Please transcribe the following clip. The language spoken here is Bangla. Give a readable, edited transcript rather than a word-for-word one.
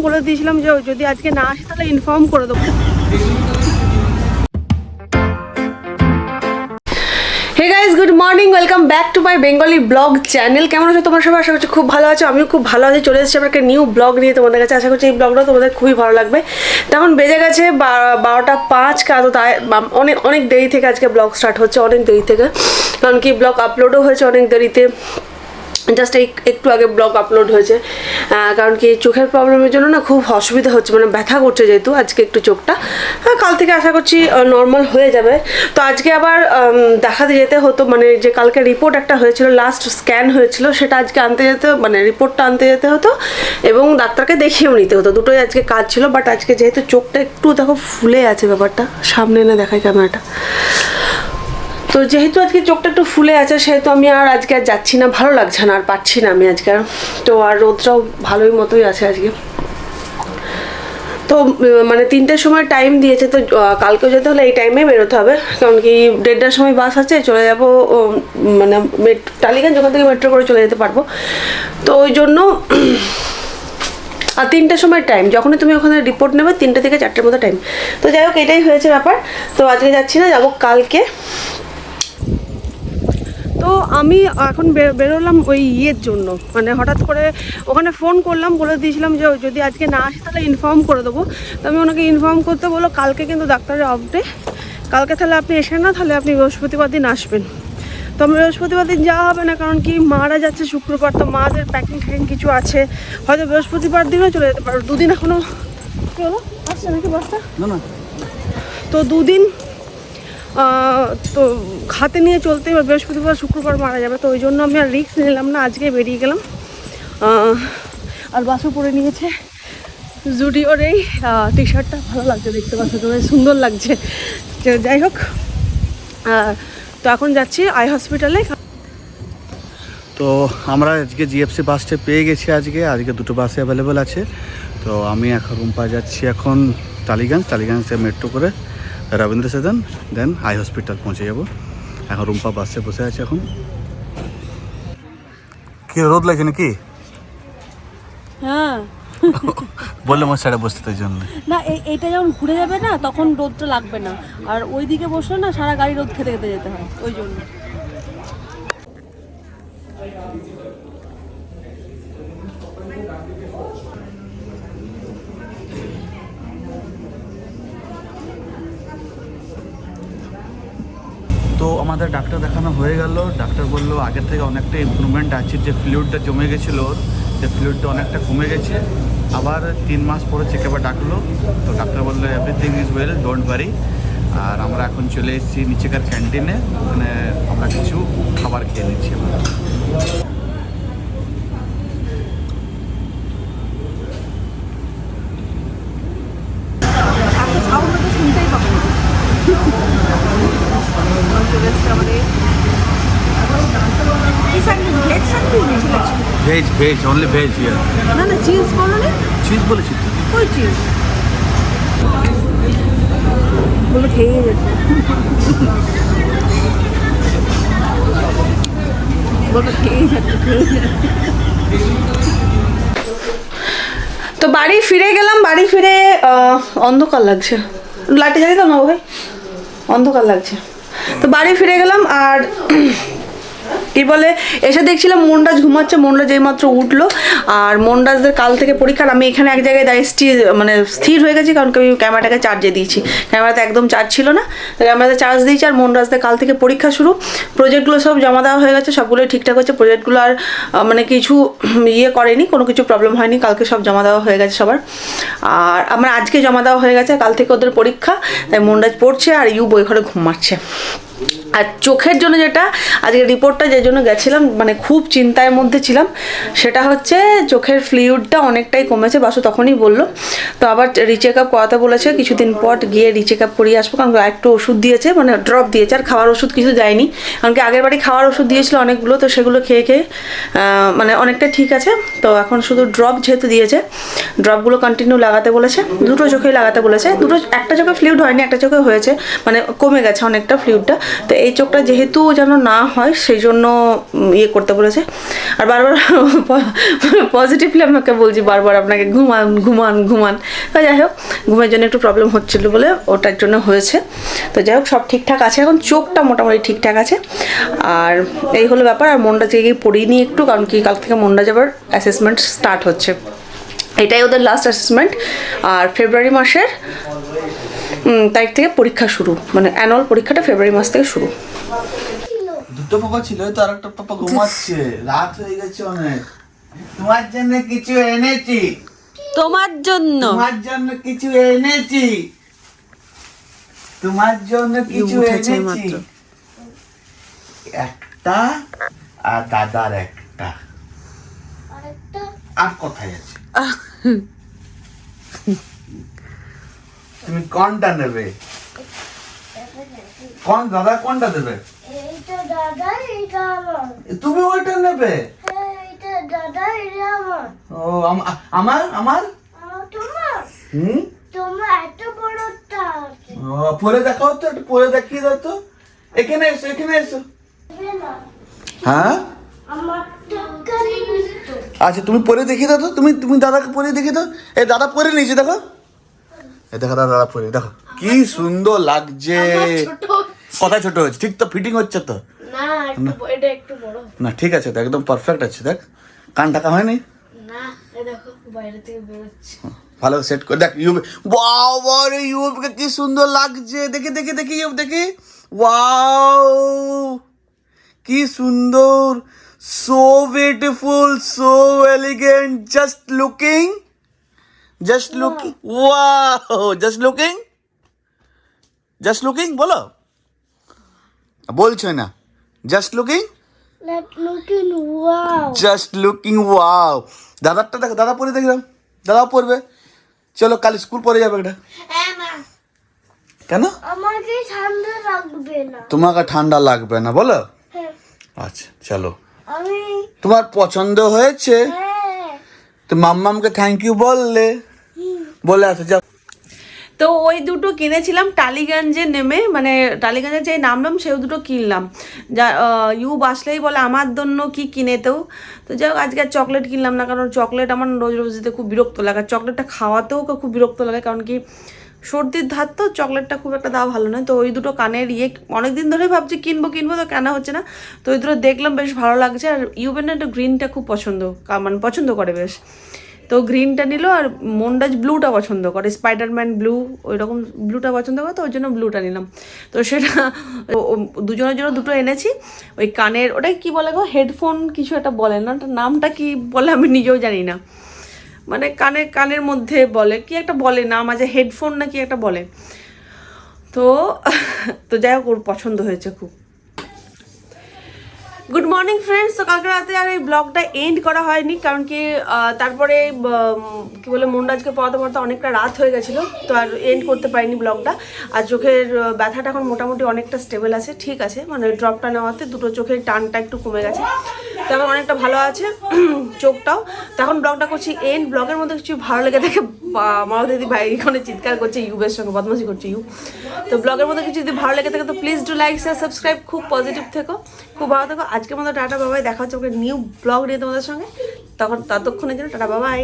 বলে দিয়েছিলাম যে যদি আজকে না আসে তাহলে ইনফর্ম করে দেবো। Hey guys, good morning, welcome back to my Bengali blog channel. কেমন আছো তোমার সবাই? আশা করছি খুব ভালো আছো, আমিও খুব ভালো আছি। চলে এসেছি আমার একটা নিউ ব্লগ নিয়ে তোমাদের কাছে। আশা করছি এই ব্লগটা তোমাদের খুবই ভালো লাগবে। তখন বেজে গেছে 12টা 5, কারণ তাই অনেক দেরি থেকে আজকে ব্লগ স্টার্ট হচ্ছে, অনেক দেরি থেকে, কারণ কি ব্লগ আপলোডও হয়েছে অনেক দেরিতে। জাস্ট একটু আগে ব্লগ আপলোড হয়েছে, কারণ কি চোখের প্রবলেমের জন্য না খুব অসুবিধা হচ্ছে, মানে ব্যথা করছে যেহেতু আজকে একটু চোখটা। কাল থেকে আশা করছি নর্মাল হয়ে যাবে। তো আজকে আবার দেখাতে যেতে হতো, মানে যে কালকে রিপোর্ট একটা হয়েছিল, লাস্ট স্ক্যান হয়েছিল, সেটা আজকে আনতে যেতে, মানে রিপোর্টটা আনতে যেতে হতো এবং ডাক্তারকে দেখিয়েও নিতে হতো। দুটোই আজকে কাজ ছিল। বাট আজকে যেহেতু চোখটা একটু দেখো ফুলে আছে, ব্যাপারটা সামনে এনে দেখাই ক্যামেরাটা, তো যেহেতু আজকে চোখটা একটু ফুলে আছে সেহেতু আমি আর আজকে আর যাচ্ছি না, ভালো লাগছে না, আর পারছি না আমি আজকে। তো আর রোদটাও ভালোই মতোই আছে আজকে। তো মানে 3টের সময় টাইম দিয়েছে, তো কালকেও যেতে হলে এই টাইমে বেরোতে হবে, কারণ কি 1:30টার সময় বাস আছে, চলে যাব মানে টালিগঞ্জ, ওখান থেকে মেট্রো করে চলে যেতে পারবো। তো ওই জন্য আর 3টের সময় টাইম, যখনই তুমি ওখানে রিপোর্ট নেবে 3টে থেকে 4টের মতো টাইম। তো যাই হোক, এটাই হয়েছে ব্যাপার। তো আজকে যাচ্ছি না, যাবো কালকে। তো আমি এখন বেরোলাম ওই ইয়ের জন্য, মানে হঠাৎ করে ওখানে ফোন করলাম, বলে দিয়েছিলাম যে যদি আজকে না আসে তাহলে ইনফর্ম করে দেবো। তো আমি ওনাকে ইনফর্ম করতে বললো কালকে কিন্তু ডাক্তারের অফ ডে, কালকে তাহলে আপনি এসে না, তাহলে আপনি বৃহস্পতিবার দিন আসবেন। তো আমি বৃহস্পতিবার দিন যাওয়া হবে না, কারণ কি মারা যাচ্ছে শুক্রবার, তো মাদের প্যাকিং ট্যাকিং কিছু আছে, হয়তো বৃহস্পতিবার দিনও চলে যেতে পারো। 2 দিন এখনও কী হলো, আসছে নাকি বাসটা? না, তো 2 দিন তো হাতে নিয়ে চলতে, এবার বৃহস্পতিবার শুক্রবার মারা যাবে। তো ওই জন্য আমি আর রিস্ক নিলাম না, আজকে বেরিয়ে গেলাম। আর বাসও পরে নিয়েছে জুডিওর এই টি শার্টটা, ভালো লাগছে দেখতে, পাচ্ছ তো, সুন্দর লাগছে। যাই হোক, তো এখন যাচ্ছি আই হসপিটালে। তো আমরা আজকে জিএফসি বাসটা পেয়ে গেছি। আজকে 2টো বাসে অ্যাভেলেবেল আছে। তো আমি এখন রুম্পা যাচ্ছি, এখন টালিগঞ্জ থেকে মেট্রো করে Rabindra Sadan, then eye hospital পৌঁছে যাব। এখন রুম্পা বাসে বসে আছে। এখন কি রোদ লাগে নাকি? হ্যাঁ, বললে আমার সাইডে বসতে, তাই জন্য না এইটা যখন ঘুরে যাবে না তখন রোদটা লাগবে না, আর ওই দিকে বসলে না সারা গাড়ি রোদ খেতে খেতে যেতে হয়, ওই জন্য। তো আমাদের ডাক্তার দেখানো হয়ে গেল। ডাক্তার বললো আগের থেকে অনেকটা ইমপ্রুভমেন্ট আছে, যে ফ্লুইডটা জমে গেছিলো ওর, যে ফ্লুইডটা অনেকটা কমে গেছে। আবার 3 মাস পরে চেকআপে ডাকলো। তো ডাক্তার বললো everything is well, don't worry. আর আমরা এখন চলে এসেছি নিচেকার ক্যান্টিনে, ওখানে আমরা কিছু খাবার খেয়ে নিচ্ছি। শুনতেই পাবো ভেজ অনলি ভেজ। না না, চিজ বলো না। চিজ বলেছি তো, ওই চিজ বলে খেয়ে যেতে বলো, খেয়ে যাচ্ছে। তো বাড়ি ফিরে গেলাম। বাড়ি ফিরে অন্ধকার লাগছে, লাইটে জ্বালিয়ে দাও না ভাই, অন্ধকার লাগছে। তো বাড়ি ফিরে গেলাম, আর কি বলে, এসে দেখছিলাম মনরাজ ঘুমাচ্ছে। মনরাজ এইমাত্র উঠলো, আর মনরাজদের কাল থেকে পরীক্ষা। আমি এখানে এক জায়গায় দাঁড়িয়ে মানে স্থির হয়ে গেছি, কারণ আমি ক্যামেরাটাকে চার্জে দিয়েছি, ক্যামেরাতে একদম চার্জ ছিল না, ক্যামেরাতে চার্জ দিয়েছি। আর মনরাজদের কাল থেকে পরীক্ষা শুরু, প্রজেক্টগুলো সব জমা দেওয়া হয়ে গেছে, সবগুলোই ঠিকঠাক হচ্ছে। প্রজেক্টগুলো আর মানে কিছু ইয়ে করেনি, কোনো কিছু প্রবলেম হয়নি, কালকে সব জমা দেওয়া হয়ে গেছে সবার। আর আমার আজকে জমা দেওয়া হয়ে গেছে, কাল থেকে ওদের পরীক্ষা, তাই মনরাজ পড়ছে আর ইউ বই ঘরে ঘুমাচ্ছে। আর চোখের জন্য যেটা আজকে রিপোর্টটা যে জন্য গেছিলাম, মানে খুব চিন্তার মধ্যে ছিলাম, সেটা হচ্ছে চোখের ফ্লুইডটা অনেকটাই কমেছে। বাসু তখনই বললো। তো আবার রিচেক আপ করাতে বলেছে, কিছুদিন পর গিয়ে রিচেক আপ করিয়ে আসবো, কারণ একটু ওষুধ দিয়েছে, মানে ড্রপ দিয়েছে, আর খাওয়ার ওষুধ কিছু দেয়নি, কারণ কি আগের বাড়ি খাওয়ার ওষুধ দিয়েছিল অনেকগুলো, তো সেগুলো খেয়ে মানে অনেকটা ঠিক আছে। তো এখন শুধু ড্রপ যেহেতু দিয়েছে, ড্রপগুলো কন্টিনিউ লাগাতে বলেছে, 2টো চোখেই লাগাতে বলেছে। একটা চোখে ফ্লুইড হয়নি, একটা চোখে হয়েছে, মানে কমে গেছে অনেকটা ফ্লুইডটা। তো এই চোখটা যেহেতু যেন না হয়, সেই জন্য ইয়ে করতে বলেছে। আর বারবার পজিটিভলি আপনাকে বলছি, বারবার আপনাকে ঘুমান ঘুমান ঘুমান। তো যাই হোক, ঘুমের জন্য একটু প্রবলেম হচ্ছিলো বলে ওটার জন্য হয়েছে। তো যাই হোক, সব ঠিকঠাক আছে, এখন চোখটা মোটামুটি ঠিকঠাক আছে। আর এই হলো ব্যাপার। আর মনটা থেকে পড়িয়ে নিই একটু, কারণ কি কাল থেকে মনটা যাবার অ্যাসেসমেন্ট স্টার্ট হচ্ছে। এটাই ওদের লাস্ট অ্যাসেসমেন্ট। আর ফেব্রুয়ারি মাসের তারিখ থেকে পরীক্ষা শুরু, মানে অ্যানুয়াল পরীক্ষাটা ফেব্রুয়ারি মাস থেকে শুরু। দুটো পাপা ছিল, তো আরেকটা পাপা ঘুমাচ্ছে, রাত হয়ে গেছে অনেক। তোমার জন্য কিছু এনেছি, তোমার জন্য, তোমার জন্য কিছু এনেছি, তোমার জন্য কিছু এনেছি। একটা আর দাদার একটা, আর কোথায় আছে? তুমি কোনটা নেবে? কোন দাদা কোনটা দেবে? এইটা দাদা, এইটা আমার। তুমি ওইটা নেবে? হ্যাঁ, এইটা দাদা, এটা আমার। ও আমার আমার তোমার তোমার এত বড়টা আছে। ও পরে দেখাও তো, একটু পরে দেখিয়ে দাও তো। এখানে এসো, এখানে এসো। হ্যাঁ আমার টুকারি মিষ্টি। আচ্ছা, তুমি পরে দেখিয়ে দাও তো, তুমি দাদাকে পরে দেখিয়ে দাও। এই দাদা পরে নিয়েছে, দেখো, এই দেখো দাদা পরে, দেখো কি সুন্দর লাগছে। কথা ছোট হচ্ছে, ঠিক তো ফিটিং হচ্ছে তো না, এটা একটু বড়। না? ঠিক আছে তো, একদম পারফেক্ট আছে। দেখ, কান ঢাকা হয়নি না, এই দেখো বাইরে থেকে বেরোচ্ছে। ভালো সেট করে দেখ। ইউব, বাবা রে, ইউবকে কি সুন্দর লাগছে। দেখি দেখি দেখি ইউব, দেখি, ওয়াও কি সুন্দর, so beautiful, so elegant, just looking, wow, just looking বলো, বলছো না? Just looking, wow. Just looking, wow. দাদারটা দেখো, দাদা পরে দেখলাম, দাদাও পড়বে। চলো, কাল স্কুল পরে যাবে এটা। হ্যাঁ না, কেন? আমাকে ঠান্ডা লাগবে না। তোমাকে ঠান্ডা লাগবে না বলো? হ্যাঁ, আচ্ছা চলো। আমি তোমার পছন্দ হয়েছে হ্যাঁ। তো মাম্মামকে থ্যাংক ইউ বললে, বলে আসো যাও। তো ওই দুটো কিনেছিলাম টালিগঞ্জে নেমে, মানে টালিগঞ্জে যেই নামলাম সেও দুটো কিনলাম। যা ইউ বাসলেই বলে আমার জন্য কি কিনেতেও। তো যাই হোক, আজকে আর চকলেট কিনলাম না, কারণ চকলেট আমার রোজ রোজ দিতে খুব বিরক্ত লাগে। চকলেটটা খাওয়াতেও খুব বিরক্ত লাগে, কারণ কি সর্দির ধার তো, চকলেটটা খুব একটা দেওয়া ভালো নয়। তো ওই দুটো কানের অনেকদিন ধরেই ভাবছি কিনবো তো কেনা হচ্ছে না। তো ওই দুটো দেখলাম, বেশ ভালো লাগছে। আর ইউবেন একটু গ্রিনটা খুব মানে পছন্দ করে বেশ। তো গ্রিনটা নিল, আর মন্ডাজ ব্লুটা পছন্দ করে, স্পাইডারম্যান ব্লু ওই রকম ব্লুটা পছন্দ করে, তো ওই জন্য ব্লুটা নিলাম। তো সেটা দুজনের জন্য দুটো এনেছি। ওই কানের, ওটাই কি বলে গো, হেডফোন কিছু একটা বলে না, ওটার নামটা কি বলে আমি নিজেও জানি না, মানে কানের মধ্যে বলে কি একটা বলে না, মাঝে হেডফোন না কি একটা বলে। তো যাই হোক, ওর পছন্দ হয়েছে খুব। Good morning friends. তো কালকে রাতে আর এই ব্লগটা এন্ড করা হয়নি, কারণ কি তারপরে কি বলে মন্ডাজকে পড়াতে অনেকটা রাত হয়ে গেছিলো, তো আর এন্ড করতে পারিনি ব্লগটা। আর চোখের ব্যথাটা এখন মোটামুটি অনেকটা স্টেবল আছে, ঠিক আছে, মানে ড্রপটা নেওয়াতে দুটো চোখের টানটা একটু কমে গেছে, তো এখন অনেকটা ভালো আছে চোখটাও। তো এখন ব্লগটা করছি এন্ড। ব্লগের মধ্যে কিছু ভালো লেগে থাকে, মা দিদি ভাই এখানে চিৎকার করছে, ইউবের সঙ্গে বদমাশি করছে ইউ। তো ব্লগের মধ্যে কিছু যদি ভালো লেগে থাকে তো please do like share subscribe. খুব পজিটিভ থেকো, খুব ভালো থেকো। আজকের মতো টাটা বাবাই, দেখা হচ্ছে ওকে নিউ ব্লগ নিয়ে তোমাদের সঙ্গে, ততক্ষণের জন্য টাটা বাবাই।